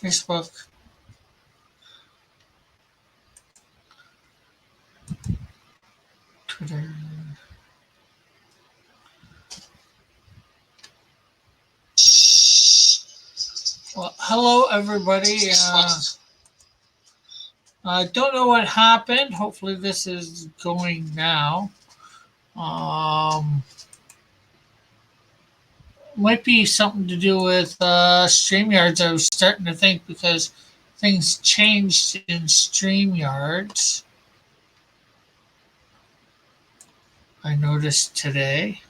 Facebook. Twitter. Well, hello everybody. I don't know what happened. Hopefully this is going now. Um, Might be something to do with StreamYards. I was starting to think because things changed in StreamYards. I noticed today.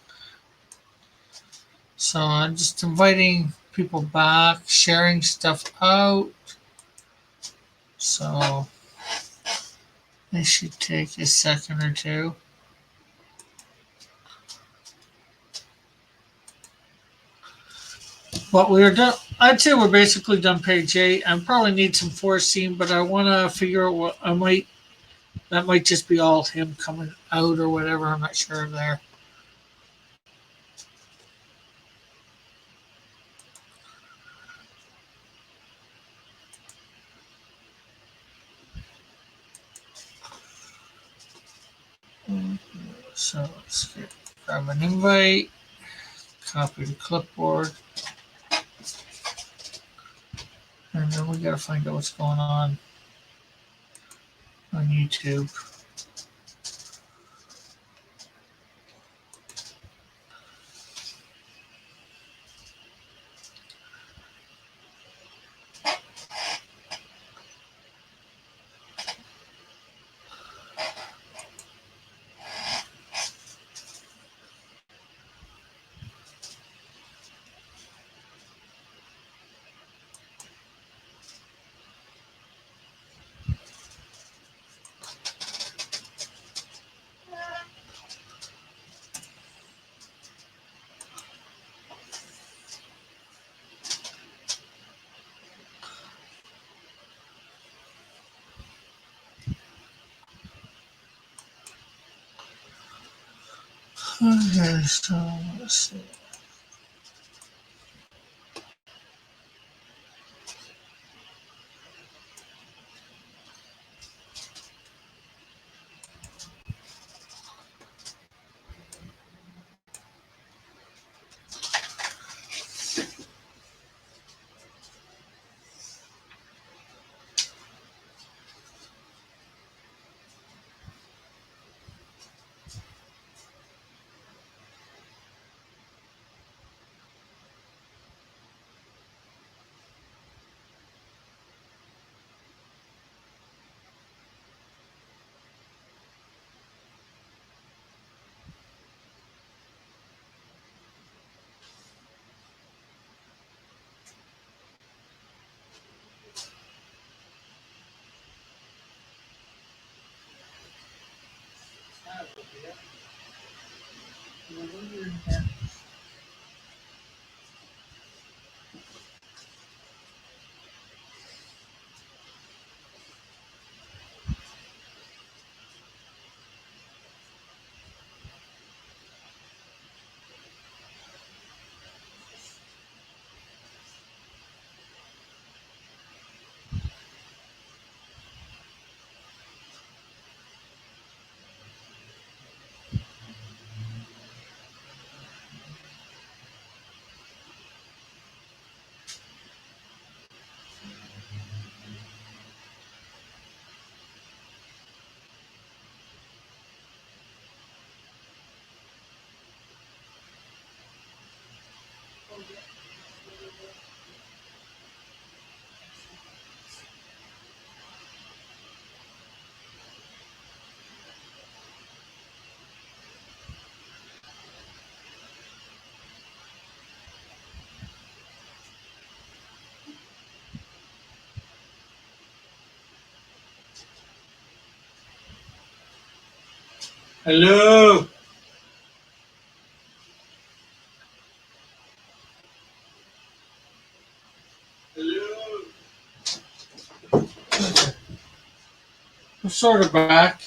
So I'm just inviting people back, sharing stuff out. So it should take a second or two. But we're done. I'd say we're basically done page 8. I probably need some foreseen, but I want to figure out what I might. That might just be all him coming out or whatever. I'm not sure there. So let's grab an invite, copy the clipboard, and then we got to find out what's going on YouTube. Okay, so let's see. Hello. Hello. I'm sort of back.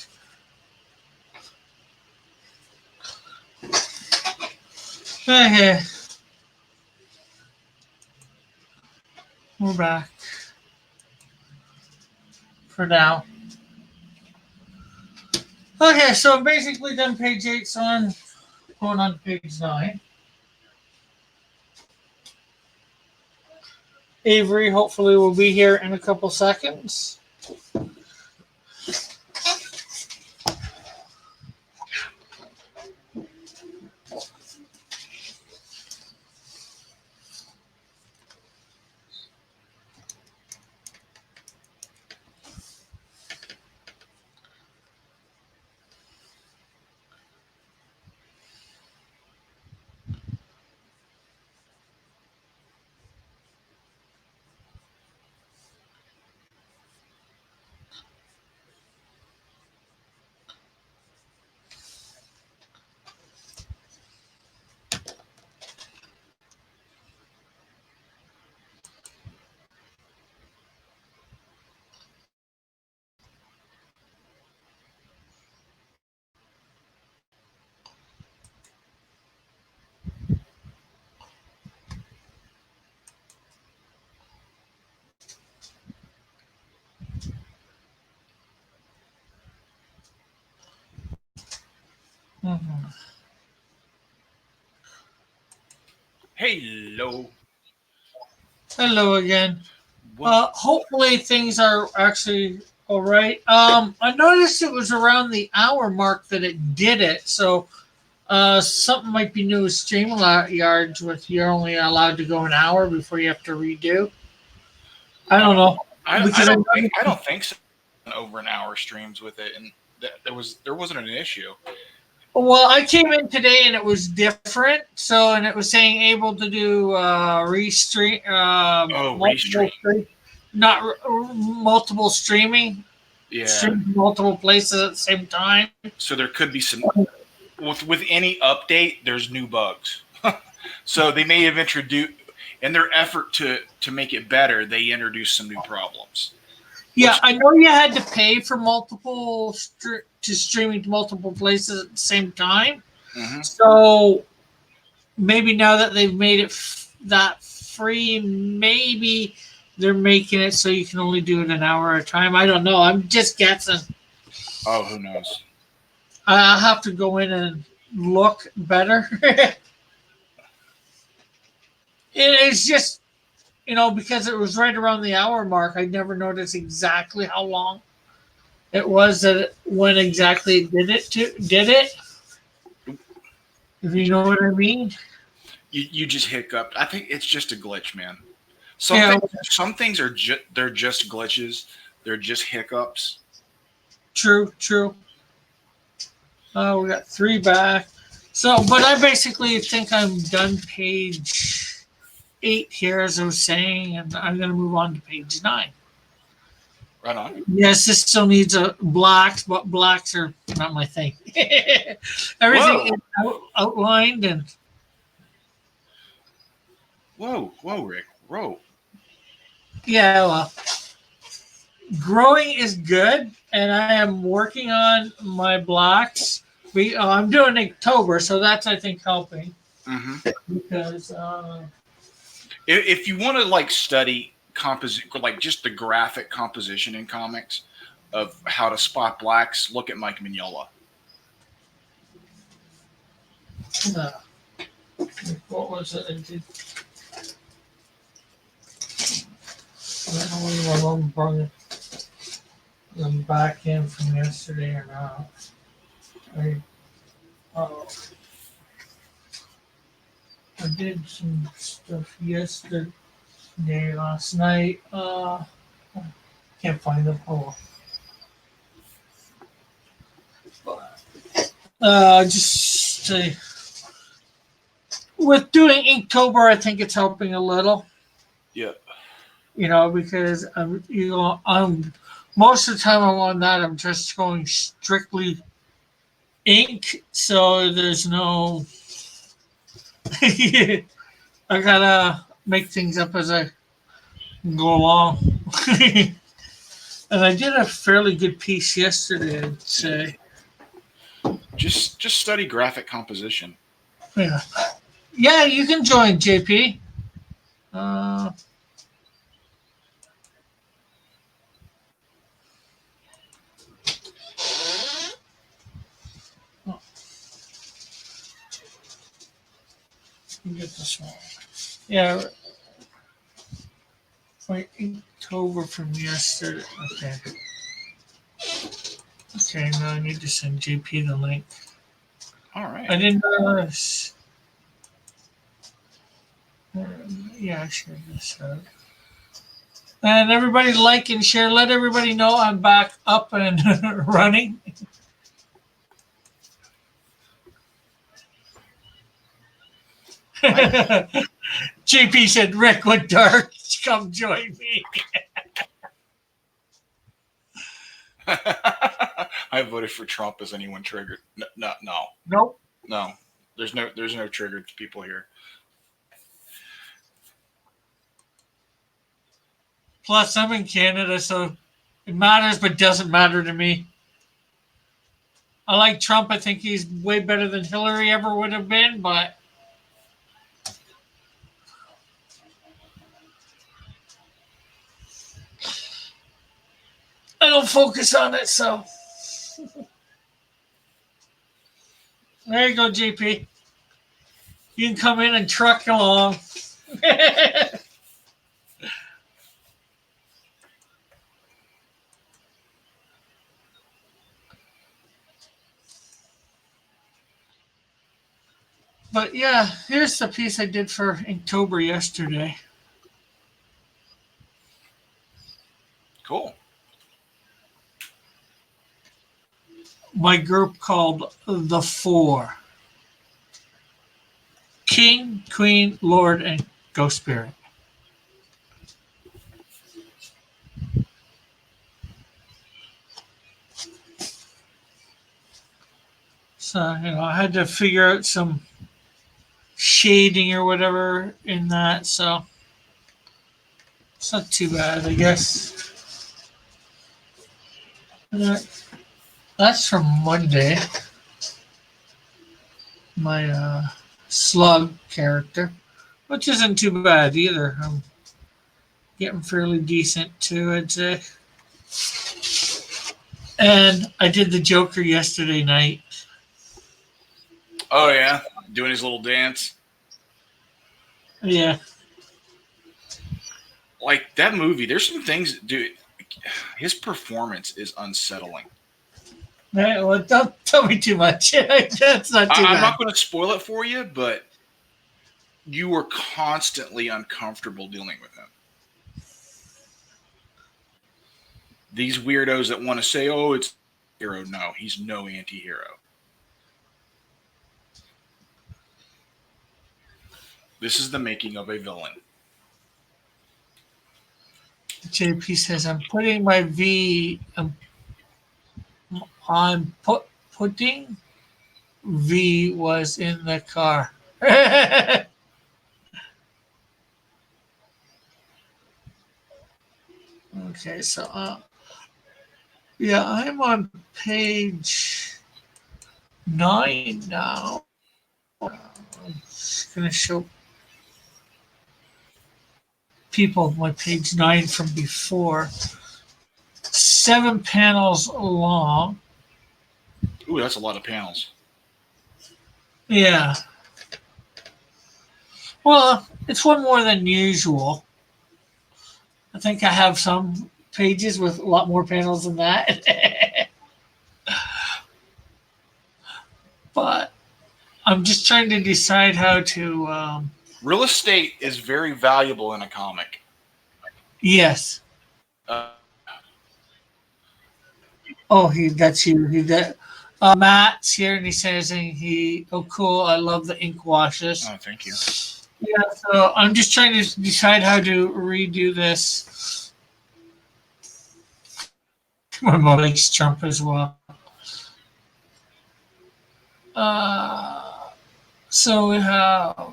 Okay, we're back. for now. Okay, so I'm basically done page 8, so I'm going on to page 9. Avery hopefully will be here in a couple seconds. Mhm. Hello. Hello again. What? Hopefully things are actually all right. I noticed it was around the hour mark that it did it, so something might be new with StreamYards with you're only allowed to go an hour before you have to redo. I don't know I because I don't know. think so. Over an hour streams with it, and there wasn't an issue. Well, I came in today and it was different. So, and it was saying able to do restream, Oh, multiple, restream. not multiple streaming, Yeah. stream to multiple places at the same time. So there could be some with any update. There's new bugs. So they may have introduced in their effort to make it better. They introduced some new problems. Yeah, Which I know you had to pay for to streaming to multiple places at the same time. mhm. So maybe now that they've made it that free, maybe they're making it so you can only do it an hour at a time. I don't know. I'm just guessing. Oh, who knows? I'll have to go in and look better. It's just, because it was right around the hour mark, I never noticed exactly how long it was when exactly it did it. If you know what I mean. You just hiccuped. I think it's just a glitch, man. Yeah, Some things are they're just glitches. They're just hiccups. true, true. We got 3 back. So, but I basically think I'm done page 8 here, as I was saying, and I'm going to move on to page 9. Right on. Yes, this still needs a blacks, but blacks are not my thing. Everything Whoa, is outlined, and whoa, Rick, whoa. yeah, well, growing is good, and I am working on my blocks. I'm doing October, so that's I think helping hmm because If you want to like study like just the graphic composition in comics of how to spot blacks, look at Mike Mignola. uh, what was it? I did. I don't know if I'm bringing them back in from yesterday or not. I, uh, I did some stuff yesterday, last night. Can't find them. Oh, just with doing Inktober, I think it's helping a little. Yeah. Because I'm most of the time I'm on that. I'm just going strictly ink, so there's no. I gotta make things up as I go along. And I did a fairly good piece yesterday, I'd say. Just study graphic composition. Yeah. Yeah, you can join, JP. Uh, You get this one. Yeah, like October from yesterday. Okay. Okay, now I need to send JP the link. All right. I didn't notice. Yeah, I shared this out. And everybody like and share. Let everybody know I'm back up and running. JP said, Rick, what dark? Come join me. I voted for Trump. Is anyone triggered? No. Nope. No. There's no triggered people here. Plus, I'm in Canada, so it matters, but doesn't matter to me. I like Trump. I think he's way better than Hillary ever would have been, but I don't focus on it, so. There you go, JP. You can come in and truck along. But yeah, here's the piece I did for Inktober yesterday. Cool. My group called The Four: King, Queen, Lord, and Ghost Spirit. So, I had to figure out some shading or whatever in that, so it's not too bad, I guess. That's from Monday. My slug character, which isn't too bad either. I'm getting fairly decent too, I'd say. And I did the Joker yesterday night. Oh yeah, doing his little dance. Yeah. Like that movie, there's some things, dude. His performance is unsettling. Well, don't tell me too much. That's not too I'm bad. not going to spoil it for you, but you were constantly uncomfortable dealing with him. These weirdos that want to say, "Oh, it's a hero." No, he's no anti-hero. This is the making of a villain. JP says, I'm putting my V. I'm putting V was in the car. Okay, so yeah, I'm on page 9 now. I'm just gonna show people my page 9 from before. 7 panels long. Ooh, that's a lot of panels. Yeah. Well, it's one more than usual. I think I have some pages with a lot more panels than that. But I'm just trying to decide how to. Real estate is very valuable in a comic. Yes. Oh, that's you. Matt's here, and he says, oh, cool. I love the ink washes. Oh, thank you. Yeah, so I'm just trying to decide how to redo this. My mom likes Trump as well. So we have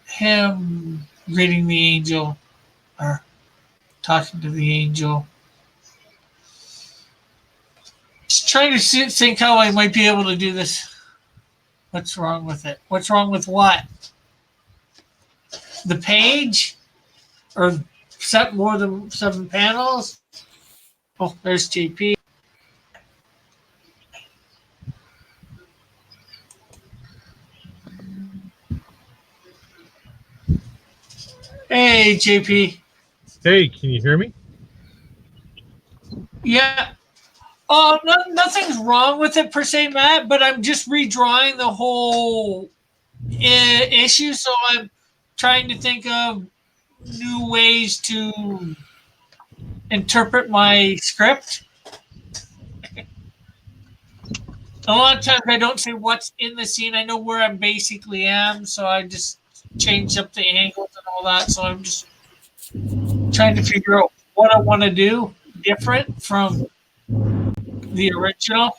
him greeting the angel, or talking to the angel. Just trying to think how I might be able to do this. What's wrong with it? What's wrong with what? The page? Or set more than 7 panels? Oh, there's JP. Hey, JP. Hey, can you hear me? Yeah. Oh, nothing's wrong with it per se, Matt. But I'm just redrawing the whole issue, so I'm trying to think of new ways to interpret my script. A lot of times I don't say what's in the scene. I know where I basically am, so I just change up the angles and all that. So I'm just trying to figure out what I want to do different from the original.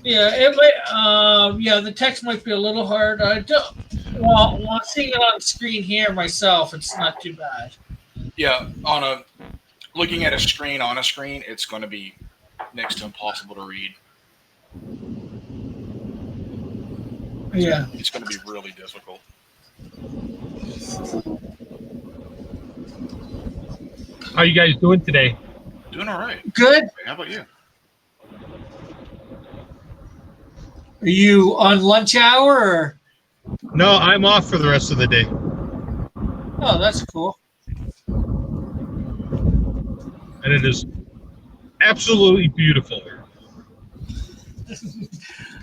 Yeah, it might. Yeah, the text might be a little hard. I don't. Well, seeing it on screen here myself, it's not too bad. Yeah, looking at a screen on a screen, it's going to be next to impossible to read. Yeah, it's going to be really difficult. How you guys doing today? Doing all right. good. How about you? Are you on lunch hour? Or? No, I'm off for the rest of the day. Oh, that's cool. And it is absolutely beautiful.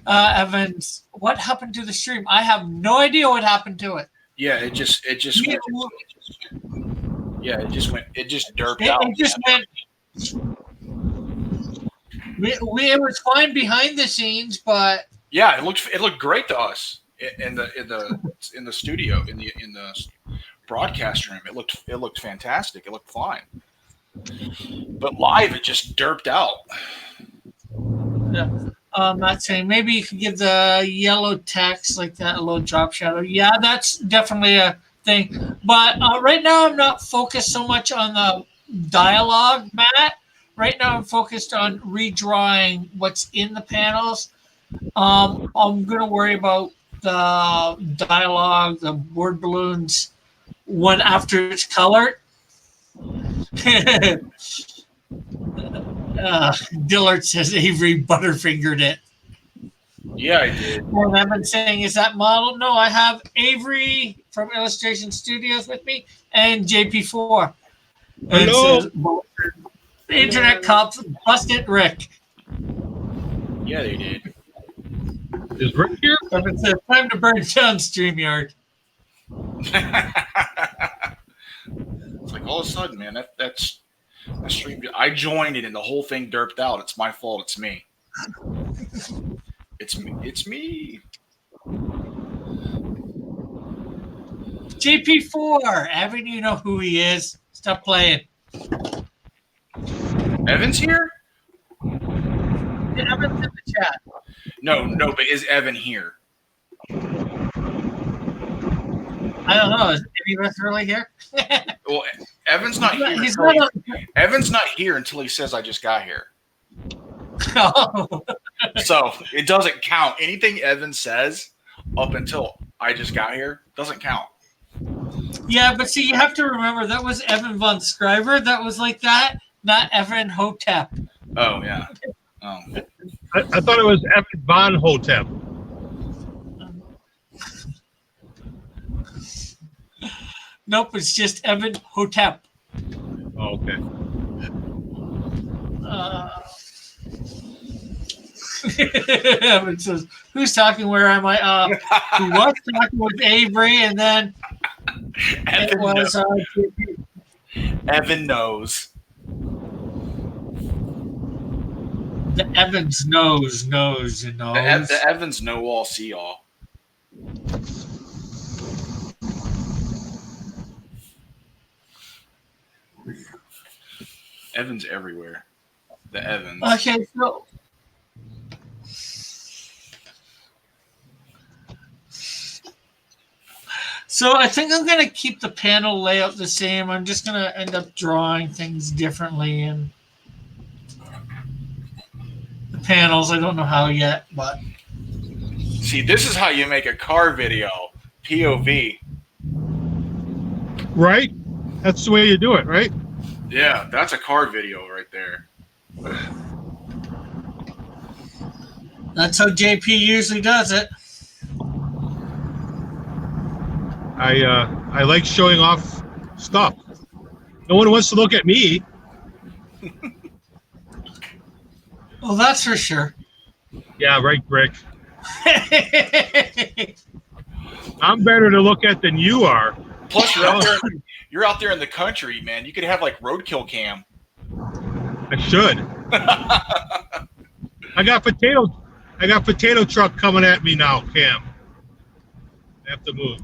Evans, what happened to the stream? I have no idea what happened to it. Yeah, it just Yeah, went. It just derped out. It just went. It was fine behind the scenes, but Yeah, it looked great to us in the studio in the broadcast room. It looked fantastic. It looked fine. But live, it just derped out. yeah. Not saying maybe you could give the yellow text like that a little drop shadow. Yeah, that's definitely a thing. But right now, I'm not focused so much on the dialogue, Matt. Right now, I'm focused on redrawing what's in the panels. I'm going to worry about the dialogue, the word balloons, one after it's colored. Dillard says Avery butterfingered it. Yeah, I did. And I've been saying, is that model? No, I have Avery from Illustration Studios with me and JP4. And Hello. says, the internet cops busted Rick. Yeah, they did. Is Rick here? And it says, time to burn down StreamYard. It's like all of a sudden, man, that's stream. I joined it and the whole thing derped out. It's my fault. It's me. It's me. It's me. JP4. Evan, you know who he is. Stop playing. Evan's here? Evan's in the chat. No, but is Evan here? I don't know. Is any of us really here? Well, Evan's not here. Evan's not here until he says I just got here. Oh. So it doesn't count. Anything Evan says up until I just got here doesn't count. Yeah, but see, you have to remember that was Evan von Scriver. That was like that, not Evan Hotep. Oh yeah. Oh. I thought it was Evan Von Hotep. Nope, it's just Evan Hotep. Oh, okay. Evan says, "Who's talking? Where am I?" Who was talking with Avery, and then it was Evan knows. The Evans knows. The Evans know all, see all. Evans everywhere. The Evans. Okay, so I think I'm going to keep the panel layout the same. I'm just going to end up drawing things differently in the panels. I don't know how yet, but see, this is how you make a car video. POV. Right? That's the way you do it, right? Yeah, that's a car video right there. That's how JP usually does it. I like showing off stuff. No one wants to look at me. Well, that's for sure. Yeah, right, Rick. I'm better to look at than you are. Plus, you're out there in the country, man. You could have like roadkill cam. I should. I got potato truck coming at me now, Cam. I have to move.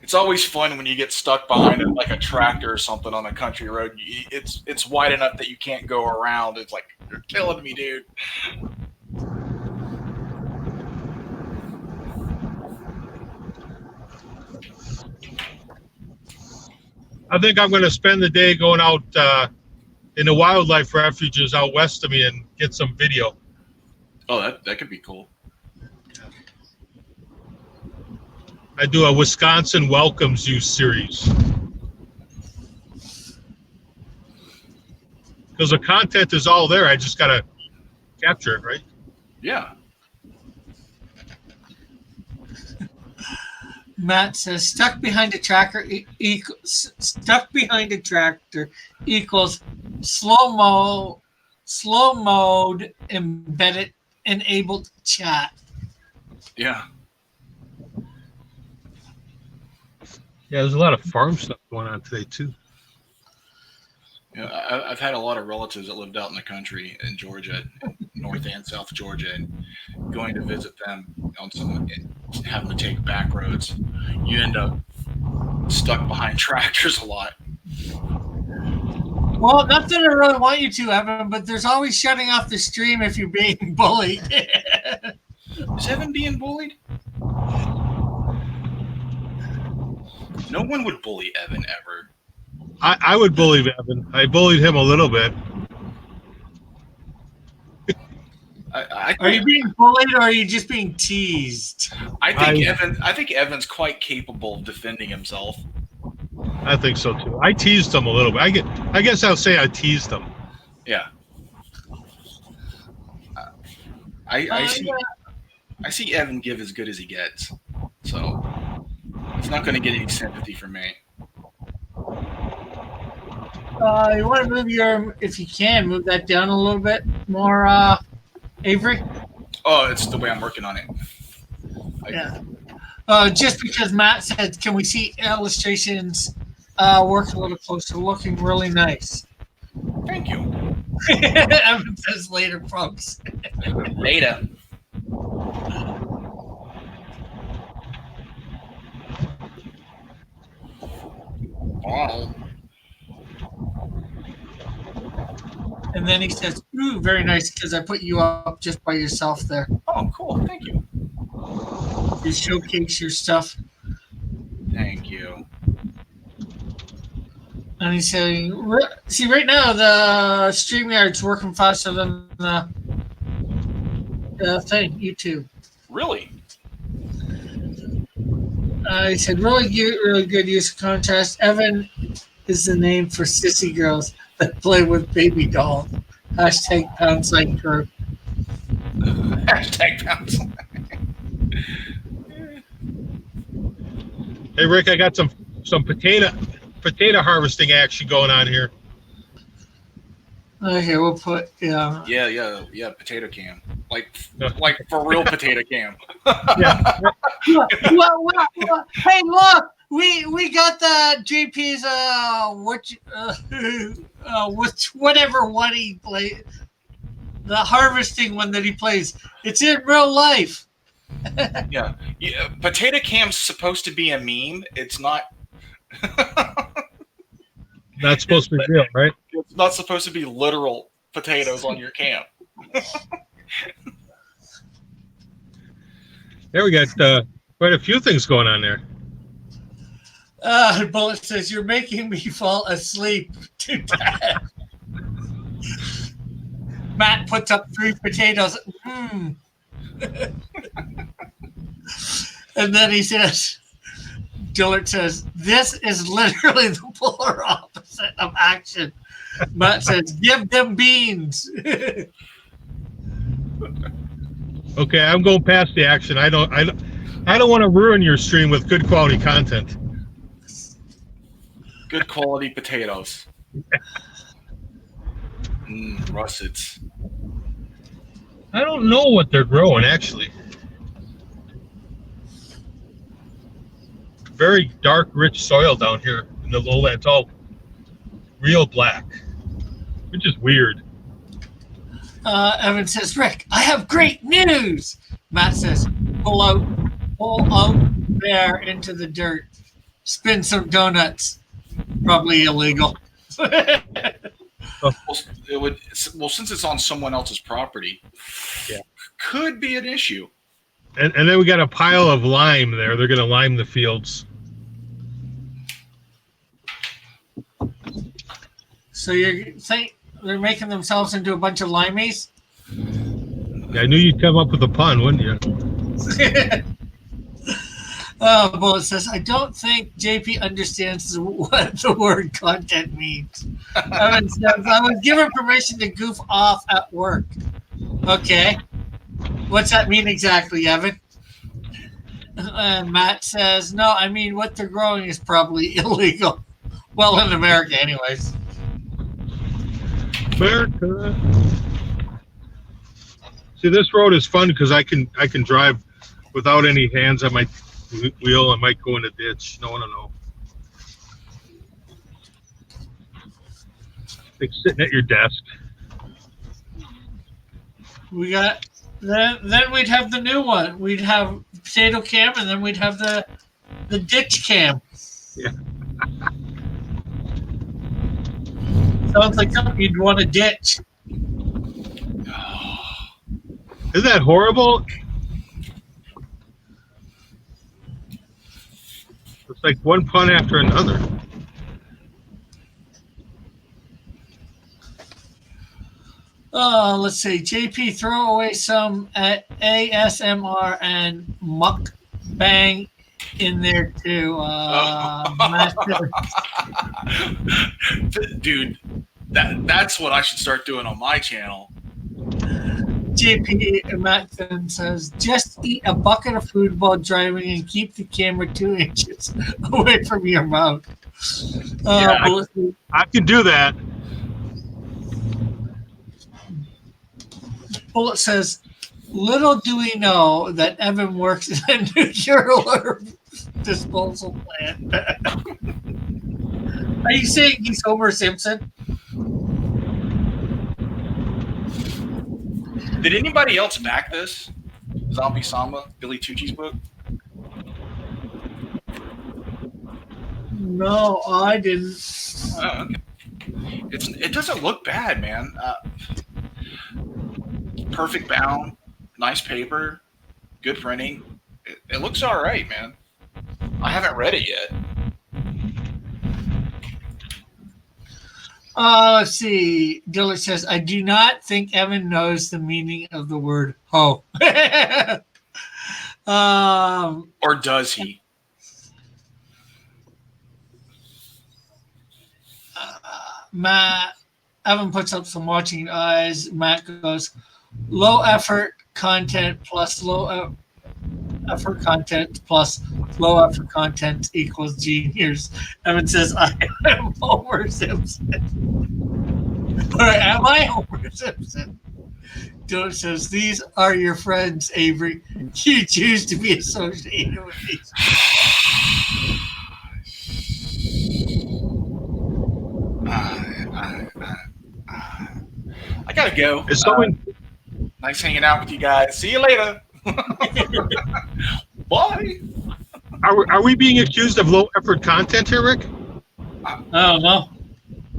It's always fun when you get stuck behind like a tractor or something on a country road. It's wide enough that you can't go around. It's like, you're killing me, dude. I think I'm going to spend the day going out in the wildlife refuges out west of me and get some video. Oh, that could be cool. I do a Wisconsin Welcomes You series. Because the content is all there. I just got to capture it, right? Yeah. Matt says stuck behind a tractor equals slow mode embedded enabled chat. Yeah. Yeah, there's a lot of farm stuff going on today, too. Yeah, I've had a lot of relatives that lived out in the country in Georgia, North and South Georgia, and going to visit them on having to take back roads, you end up stuck behind tractors a lot. Well, not that I really want you to, Evan, but there's always shutting off the stream if you're being bullied. Is Evan being bullied? No one would bully Evan ever. I would bully Evan. I bullied him a little bit. Are you being bullied or are you just being teased? I think Evan's quite capable of defending himself. I think so too. I teased him a little bit. I guess I'll say I teased him. Yeah. I see Evan give as good as he gets, so he's not going to get any sympathy from me. You want to move if you can, move that down a little bit more, Avery? Oh, it's the way I'm working on it. Yeah. Just because Matt said, can we see illustrations work a little closer, looking really nice. Thank you. Evan says later, folks. Later. Wow. And then he says, ooh, very nice, because I put you up just by yourself there. Oh, cool. Thank you. You showcase your stuff. Thank you. And he's saying, see, right now, the StreamYard's working faster than the thing, YouTube. Really? He said, really good use of contrast. Evan is the name for sissy girls that play with baby dolls. Hashtag pound sign crew. Hashtag pound sign. Hey Rick, I got some potato harvesting action going on here. Okay, we'll put Yeah, potato cam. Like for real potato cam. Yeah. well, hey, look, we got the JP's whatever one he played, the harvesting one that he plays. It's in real life. Yeah. Potato cam's supposed to be a meme. It's not. Not supposed to be real, right? It's not supposed to be literal potatoes on your cam. There we got quite a few things going on there. Bullet says, you're making me fall asleep to death. Matt puts up 3 potatoes. And then he says, Dillard says, this is literally the polar opposite of action. Matt says, give them beans. Okay, I'm going past the action. I don't want to ruin your stream with good quality content. Good quality potatoes. Russets. I don't know what they're growing actually. Very dark, rich soil down here in the lowlands. It's all real black, which is weird. Evan says, Rick, I have great news. Matt says, pull out there into the dirt. Spin some donuts. Probably illegal. Since it's on someone else's property, could be an issue. And then we got a pile of lime there. They're going to lime the fields. So you think they're making themselves into a bunch of limeys? I knew you'd come up with a pun, wouldn't you? Bullet says, I don't think JP understands what the word content means. Evan says, I was given permission to goof off at work. Okay. What's that mean exactly, Evan? Matt says, no, I mean, what they're growing is probably illegal. Well, in America, anyways. America. See, this road is fun because I can drive without any hands on my wheel. I might go in a ditch. No one will know. Like sitting at your desk. We got then we'd have the new one. We'd have potato cam, and then we'd have the ditch cam. Yeah. Sounds like something you'd want to ditch. Isn't that horrible? It's like one pun after another. Let's see. JP, throw away some at ASMR and mukbang in there too. Dude, that's what I should start doing on my channel. JP Matson says, just eat a bucket of food while driving and keep the camera 2 inches away from your mouth. I can do that. Bullet says, little do we know that Evan works in a nuclear disposal plant. Are you saying he's Homer Simpson? Did anybody else back this? Zombie Samba, Billy Tucci's book? No, I didn't. Oh, okay. It doesn't look bad, man. Perfect bound, nice paper, good printing. It looks all right, man. I haven't read it yet. Let's see. Dillard says, I do not think Evan knows the meaning of the word ho. Or does he? Matt, Evan puts up some watching eyes. Matt goes, low effort content plus low effort content plus low effort content equals genius. Evan says, I am Homer Simpson. Or am I Homer Simpson? Dylan says, these are your friends, Avery. You choose to be associated with these. I gotta go. Is someone Nice hanging out with you guys. See you later. Bye. are we being accused of low effort content here, Rick? I don't know.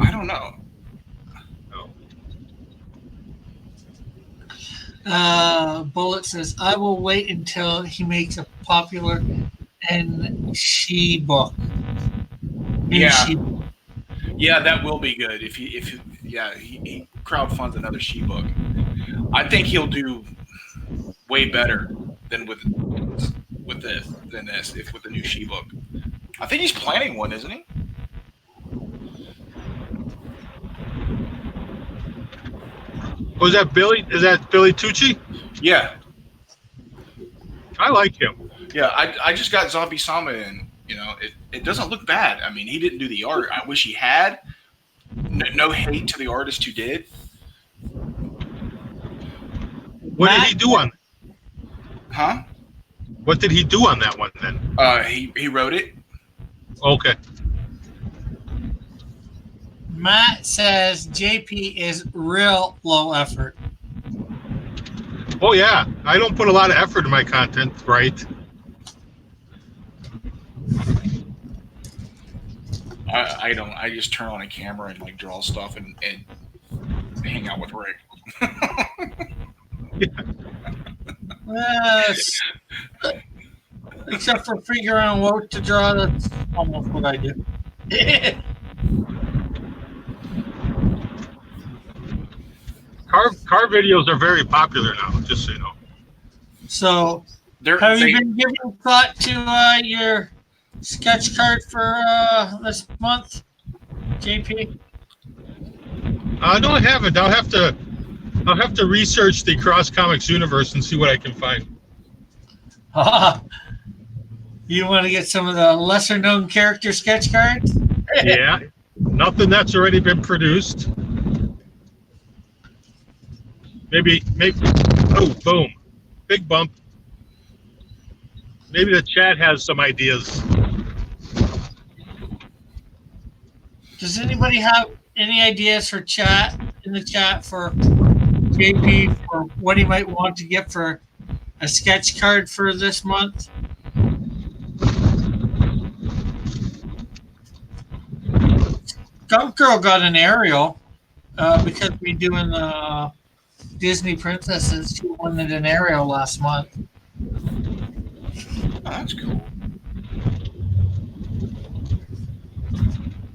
I don't know. Bullet says, I will wait until he makes a popular and she book. Yeah. Yeah, that will be good. If he crowdfunds another she book. I think he'll do way better than with this with the new she book. I think he's planning one, isn't he? Was that Billy? Is that Billy Tucci? Yeah, I like him. yeah. I just got Zombie Sama in. You know, it doesn't look bad. I mean, he didn't do the art. I wish he had. No hate to the artist who did. What did he do on? Huh? What did he do on that one then? He wrote it. Okay. Matt says JP is real low effort. Oh yeah, I don't put a lot of effort in my content, right? I don't. I just turn on a camera and like draw stuff and hang out with Rick. Yes. Except for figuring out what to draw, that's almost what I do. Car videos are very popular now, just so you know. So, They're, have they, you been giving thought to your sketch card for this month, JP? No, I haven't. I'll have to research the Cross Comics universe and see what I can find. You want to get some of the lesser known character sketch cards? Yeah, nothing that's already been produced. Maybe. Oh, boom! Big bump. Maybe the chat has some ideas. Does anybody have any ideas for chat in the chat for JP for what he might want to get for a sketch card for this month? Gump Girl got an Ariel because we doing the Disney princesses. She wanted an Ariel last month. oh, that's cool.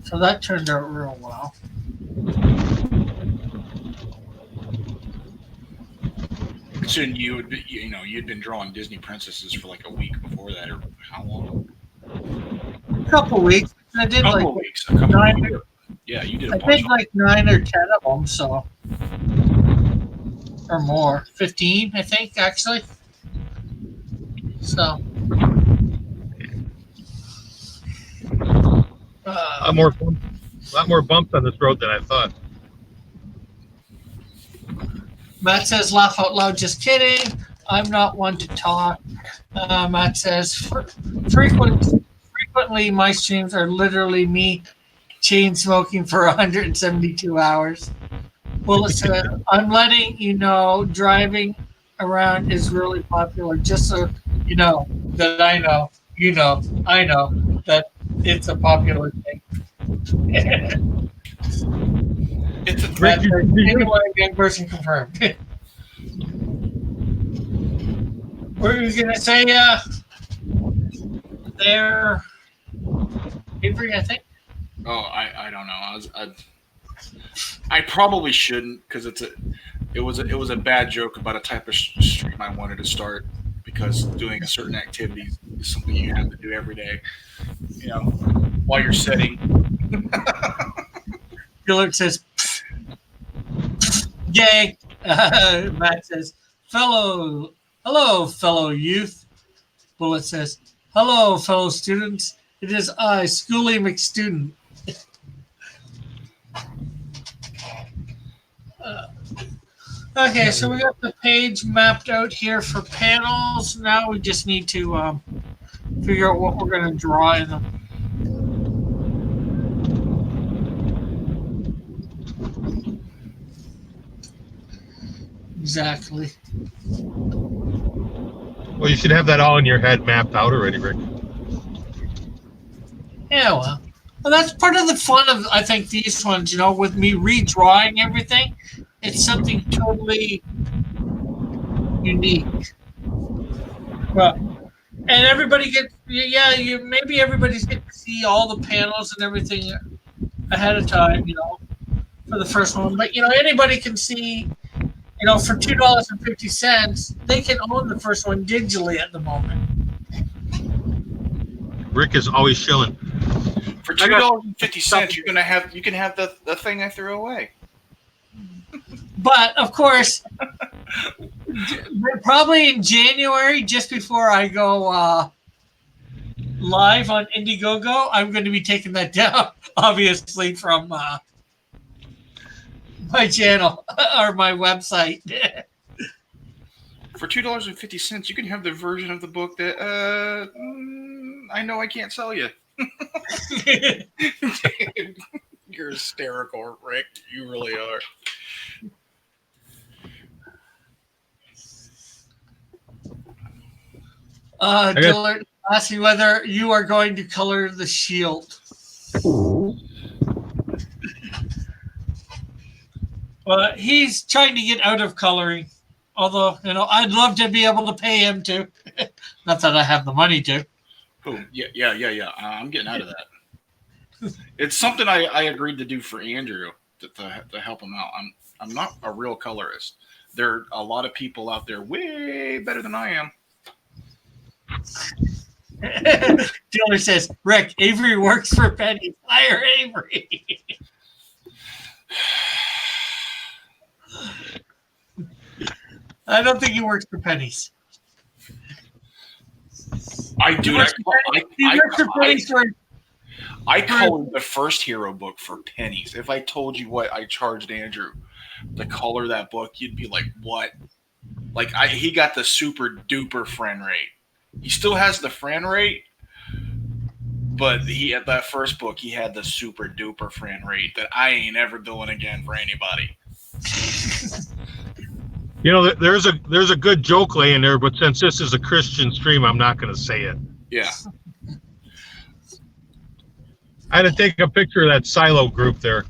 So that turned out real well. Soon you'd been drawing Disney princesses for like a week before that, or how long? A couple weeks. I did A couple like of weeks. A couple nine. of weeks. Yeah, you did a I bunch. did like 9 or 10 of them, so or more, 15, I think actually. So. A lot more bumps on this road than I thought. Matt says, laugh out loud, just kidding. I'm not one to talk. Matt says, frequently my streams are literally me chain smoking for 172 hours. Bullet said, I'm letting you know driving around is really popular, just so you know that I know, I know that it's a popular thing. It's a Matt says, anyone young person confirmed. What were you going to say there, Avery, I think? Oh, I don't know. I probably shouldn't because it was a bad joke about a type of stream I wanted to start because doing a certain activity is something you have to do every day. You know, while you're sitting. Gillard says, yay. Matt says, hello, fellow youth. Bullet says, hello, fellow students. It is I, Schoolie McStudent. Okay, so we got the page mapped out here for panels. Now we just need to figure out what we're going to draw in them. Exactly. Well, you should have that all in your head mapped out already, Rick. Yeah, well, that's part of the fun of, I think, these ones, with me redrawing everything. It's something totally unique. Well, and everybody gets, maybe everybody's getting to see all the panels and everything ahead of time, for the first one. But, anybody can see, for $2.50, they can own the first one digitally at the moment. Rick is always shilling. For $2.50, you can have the thing I threw away. But of course, probably in January, just before I go live on Indiegogo, I'm going to be taking that down, obviously, from my channel or my website. For $2.50, you can have the version of the book that I know I can't sell you. You're hysterical, Rick. You really are. Dillard asking whether you are going to color the shield. He's trying to get out of coloring. Although, I'd love to be able to pay him to. Not that I have the money to. Oh, yeah. I'm getting out of that. It's something I agreed to do for Andrew to help him out. I'm not a real colorist. There are a lot of people out there way better than I am. Taylor says, Rick, Avery works for Penny. Hire Avery. I don't think he works for pennies. I do. I colored the first hero book for pennies. If I told you what I charged Andrew to color that book, you'd be like, what? Like, he got the super duper friend rate. He still has the friend rate, but he at that first book, he had the super duper friend rate that I ain't ever doing again for anybody. There's a good joke laying there, but since this is a Christian stream, I'm not going to say it. Yeah. I had to take a picture of that silo group there.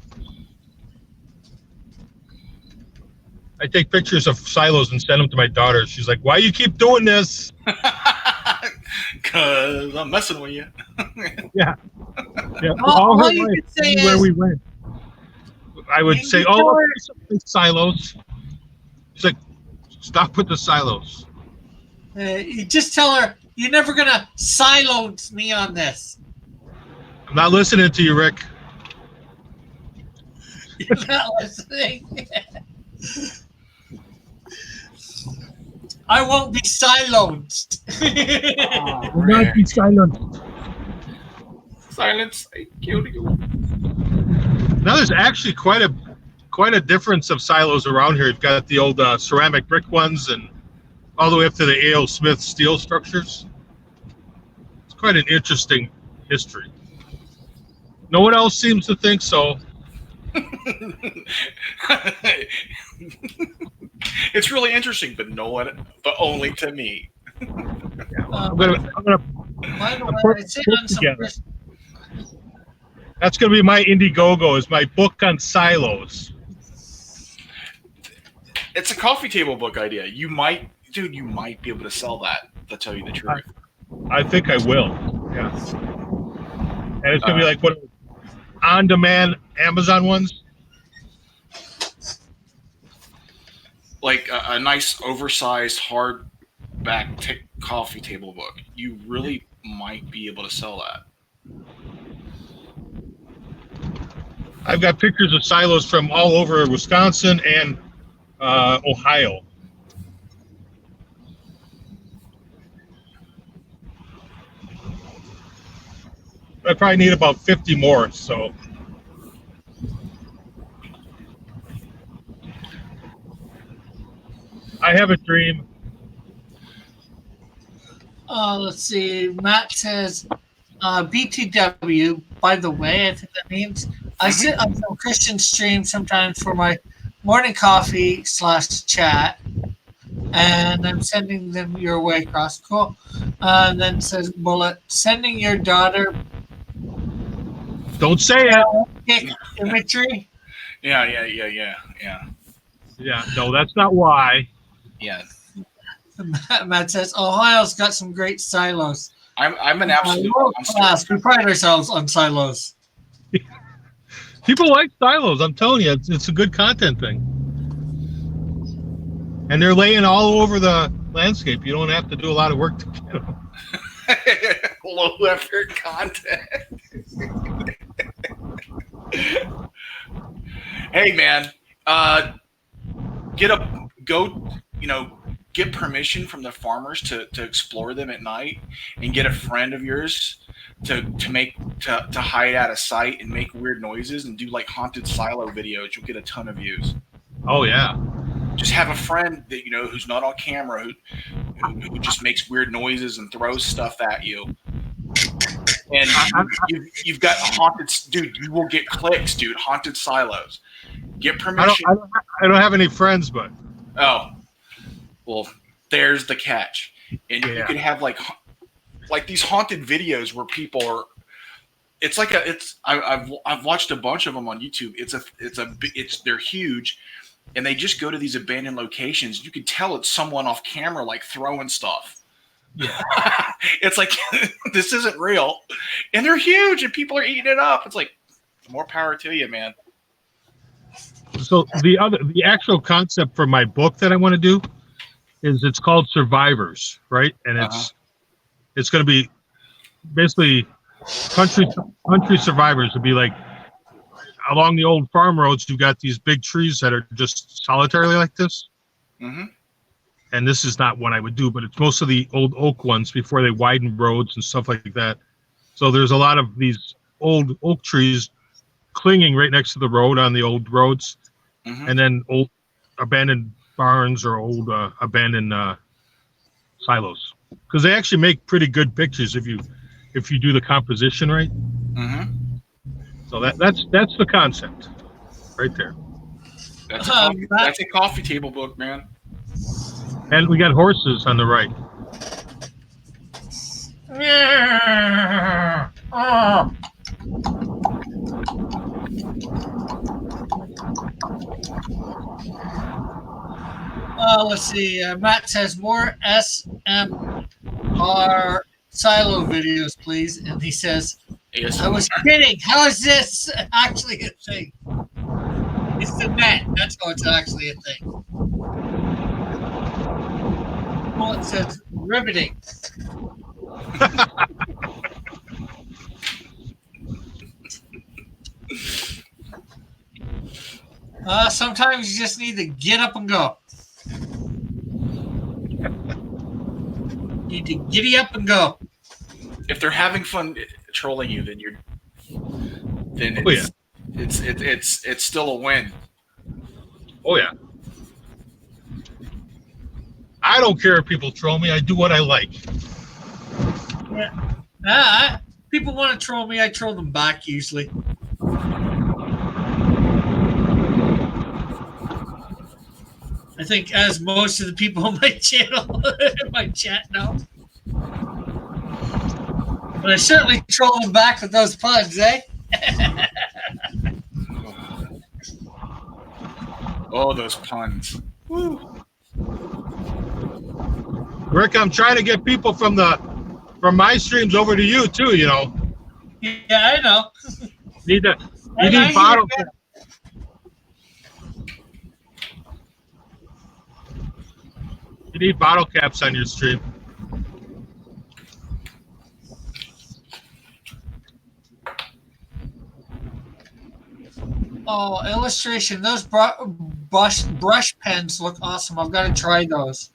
I take pictures of silos and send them to my daughter. She's like, "Why you keep doing this?" Because I'm messing with you. Yeah. All you could say where is, we went. I would say, silos. She's like, "Stop with the silos." You just tell her, you're never going to silence me on this. I'm not listening to you, Rick. You're not listening. I won't be silenced. Oh, Will not be silenced. Silence, I killed you. Now there's actually quite a difference of silos around here. You've got the old ceramic brick ones and all the way up to the A.O. Smith steel structures. It's quite an interesting history. No one else seems to think so. It's really interesting, but only to me. I'm gonna That's gonna be my Indiegogo. Is my book on silos. It's a coffee table book idea. You might be able to sell that. To tell you the truth, I think I will. Yeah, and it's gonna be like one of those on-demand Amazon ones. Like a nice, oversized, hardback coffee table book. You really might be able to sell that. I've got pictures of silos from all over Wisconsin and Ohio. I probably need about 50 more, so. I have a dream. Let's see. Matt says, BTW, by the way, I think that means I sit on some Christian stream sometimes for my morning coffee /chat, and I'm sending them your way across. Cool. And then says Bullet, sending your daughter. Don't say it. Imagery. Yeah. Yeah, no, that's not why. Yeah. Matt says Ohio's got some great silos. I'm an absolute class. We pride ourselves on silos. People like silos. I'm telling you, it's a good content thing. And they're laying all over the landscape. You don't have to do a lot of work to get them. Low effort content. Hey man, get permission from the farmers to explore them at night, and get a friend of yours to hide out of sight and make weird noises and do like haunted silo videos. You'll get a ton of views. Oh yeah. Just have a friend that who's not on camera, who just makes weird noises and throws stuff at you. And you've got haunted, dude. You will get clicks, dude. Haunted silos. Get permission. I don't have any friends, but oh, well, there's the catch. And you could have like these haunted videos where people are. I've watched a bunch of them on YouTube. They're huge, and they just go to these abandoned locations. You can tell it's someone off camera like throwing stuff. Yeah. It's like this isn't real, and they're huge, and people are eating it up. It's like more power to you, man. So the actual concept for my book that I want to do is it's called Survivors, right? And it's going to be basically country survivors. Would be like along the old farm roads. You've got these big trees that are just solitarily like this. Mm-hmm. And this is not one I would do, but it's most of the old oak ones before they widen roads and stuff like that. So there's a lot of these old oak trees clinging right next to the road on the old roads, and then old abandoned barns or old abandoned silos, because they actually make pretty good pictures if you do the composition right. Mm-hmm. So that's the concept right there. That's a coffee table book, man. And we got horses on the right. Let's see. Matt says more SMR silo videos, please. And he says, ASMR. I was kidding. How is this actually a thing? It's the net. That's how it's actually a thing. Well, it says riveting. Sometimes you just need to get up and go. You need to giddy up and go. If they're having fun trolling you, then it's still a win. Oh yeah. I don't care if people troll me. I do what I like. Yeah. People want to troll me. I troll them back usually. I think as most of the people on my channel, my chat know. But I certainly troll them back with those puns, eh? Oh, those puns. Woo. Rick, I'm trying to get people from my streams over to you too, Yeah, I know. You need bottle caps. You need bottle caps on your stream. Oh, illustration. Those brush pens look awesome. I've got to try those.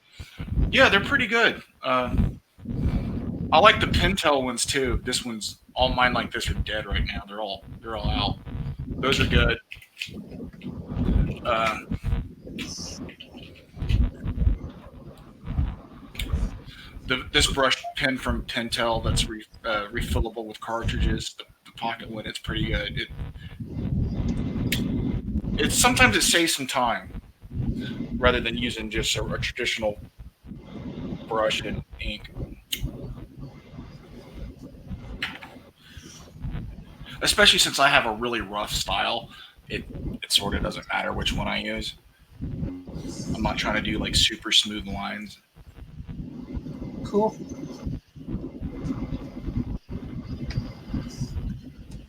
Yeah, they're pretty good. I like the Pentel ones too. This one's all mine like this are dead right now. They're all out. Those are good. This brush pen from Pentel that's refillable with cartridges. The pocket one, it's pretty good. Sometimes it saves some time rather than using just a traditional brush and ink. Especially since I have a really rough style, it sort of doesn't matter which one I use. I'm not trying to do like super smooth lines. Cool.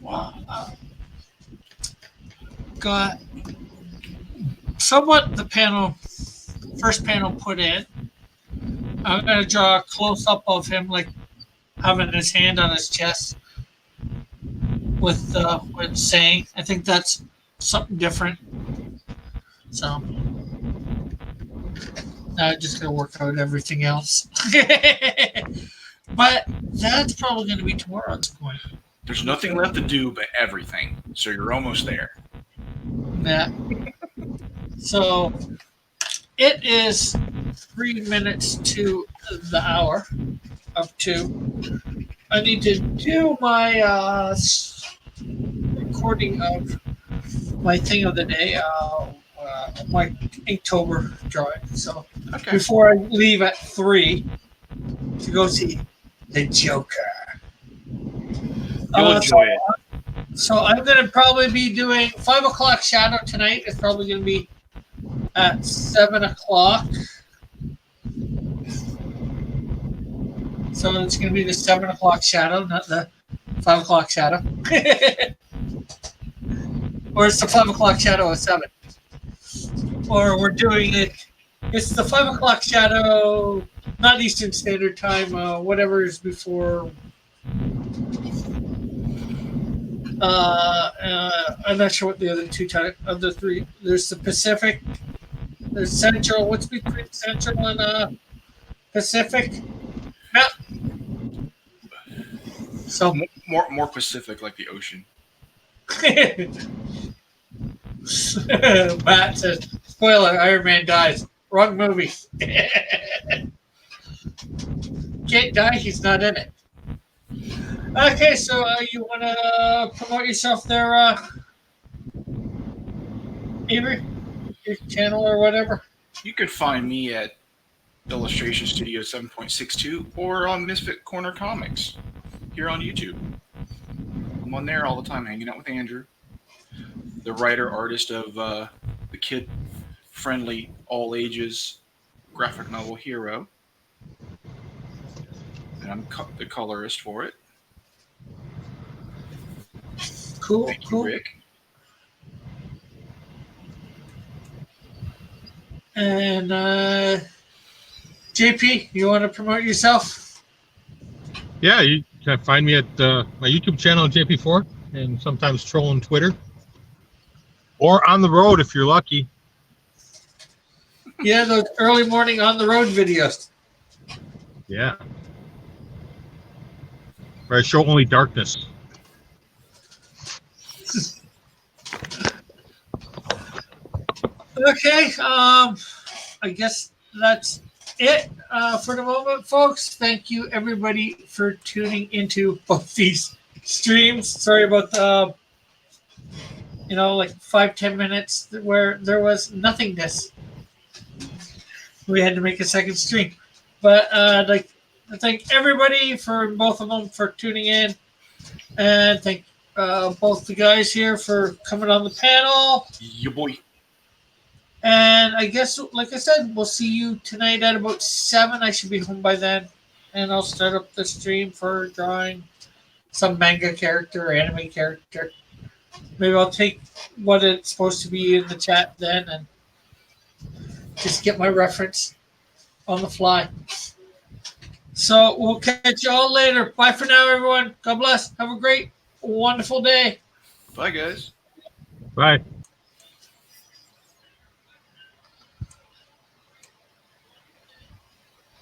Wow. Got somewhat the first panel put in. I'm going to draw a close-up of him, like having his hand on his chest with saying. I think that's something different. So, Now I'm just gonna work out everything else. But that's probably gonna be tomorrow at this point. There's nothing left to do but everything. So you're almost there. Yeah. So it is 3 minutes to the hour of 2. I need to do my recording of my thing of the day, my Inktober drawing. So Okay. before I leave at 3 to go see the Joker. You'll enjoy it. So I'm going to probably be doing 5 o'clock Shadow tonight. It's probably going to be at 7 o'clock. So it's going to be the 7 o'clock Shadow, not the 5 o'clock Shadow. Or it's the 5 o'clock Shadow at 7. Or we're doing it, it's the 5 o'clock Shadow, not Eastern Standard Time, whatever is before. I'm not sure what the other two time of the three. There's the Pacific, there's Central. What's between Central and Pacific? Yeah. So More Pacific, like the ocean. Matt says, spoiler, Iron Man dies. Wrong movie. Can't die, he's not in it. Okay, so you want to promote yourself there, Avery? Your channel or whatever? You can find me at Illustration Studio 7.62 or on Misfit Corner Comics here on YouTube. I'm on there all the time hanging out with Andrew, the writer-artist of the kid-friendly, all-ages graphic novel Hero. And I'm the colorist for it. Cool, Thank cool. you, Rick. And JP, you want to promote yourself? Yeah, you can find me at my YouTube channel, JP4, and sometimes trolling Twitter. Or on the road if you're lucky. Yeah, those early morning on the road videos. Yeah. Where I show only darkness. Okay, I guess that's it for the moment, folks. Thank you, everybody, for tuning into both these streams. Sorry about the, like 5-10 minutes where there was nothingness. We had to make a second stream. But I'd like to thank everybody for both of them for tuning in. And thank both the guys here for coming on the panel. Your boy. And I guess, like I said, we'll see you tonight at about 7. I should be home by then. And I'll start up the stream for drawing some manga character or anime character. Maybe I'll take what it's supposed to be in the chat then and just get my reference on the fly. So we'll catch you all later. Bye for now, everyone. God bless. Have a great, wonderful day. Bye, guys. Bye.